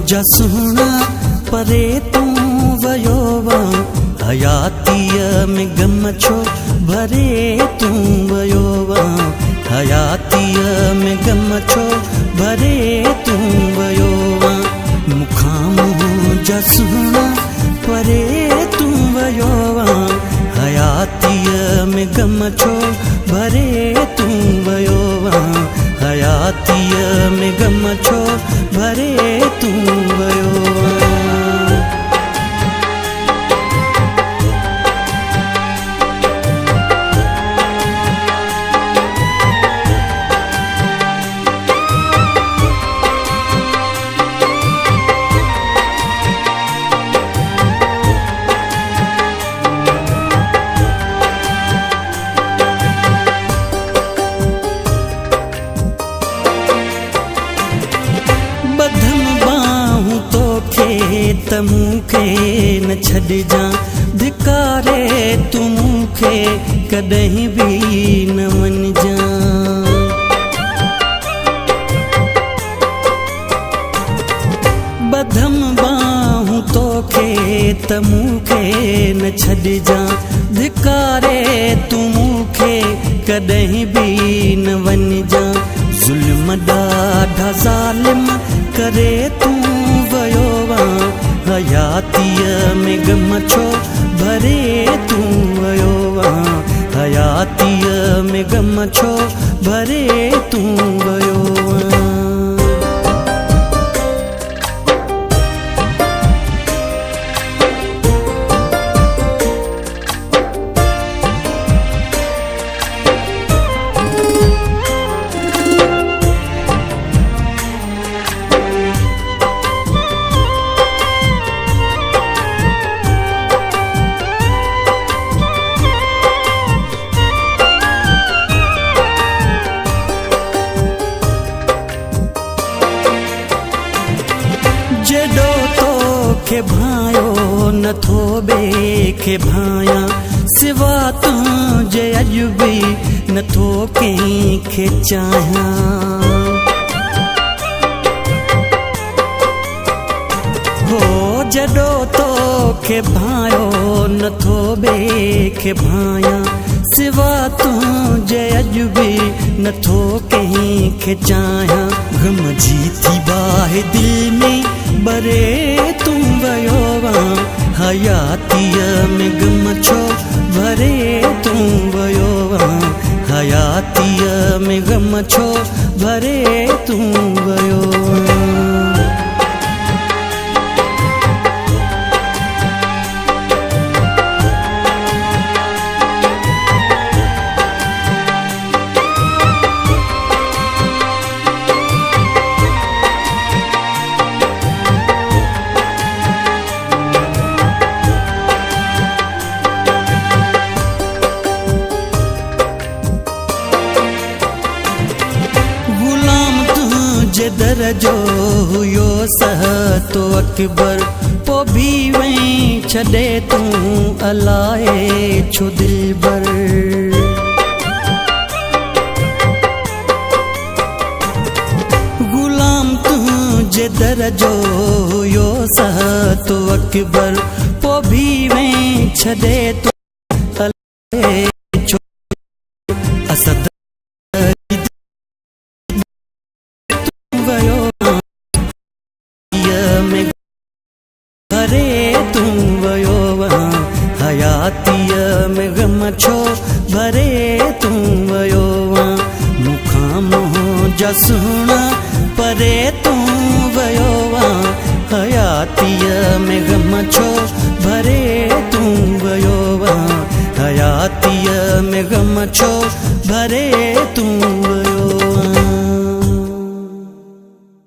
जा सुहिणा परे तूं वियो वा हयातीअ में गम छो भरे तूं वियो वा हयातीअ में गम छो भरे तूं वियो वा मूंखां मुंहिंजा सुहिणा परे तूं वियो वा हयातीअ में गम छो भरे तूं वियो वा हयातीअ में गम छो भरे तूं वियो वा त मूंखे न छॾिजां धिकारे तूं मूंखे कॾहिं बि न वञिजां ॿधम बाहूं तोखे त मूंखे न छॾिजां धिकारे तूं मूंखे कॾहिं बि न वञिजां ज़ुल्म ॾाढा ज़ालिम करे तूं वियो वा हयातीअ में गम छो भरे तूं वियो वा हयातीअ में गम छो भरे तूं वियो वा जेॾो तोखे भायो नथो ॿिए खे भायां सिवा तुंहिंजे अॼु बि नथो कंहिंखे चाहियां हो जेॾो तोखे भायो नथो ॿिए खे भायां सिवा तुंहिंजे अॼु बि नथो कंहिंखे चाहियां गम जी थी बाहि दिलि में भरे तूं वियो वा हयातीअ में गम छो भरे तूं वियो वा हयातीअ में गम छो भरे तूं वियो वा दर जो हुयो सहतो अकबर पो भी वहीं छॾे तूं अलाए छो दिलबर गुलाम तुंहिंजे दर जो हुयो सहतो अकबर पो भी वहीं छॾे तूं अलाए छो असद भरे तूं वियो वा हयातीअ में गम छो भरे तूं वियो वा मूंखां मुंहिंजा सुहिणा परे तूं वियो वा हयातीअ में गम छो भरे तूं वियो वा हयातीअ में गम छो भरे तूं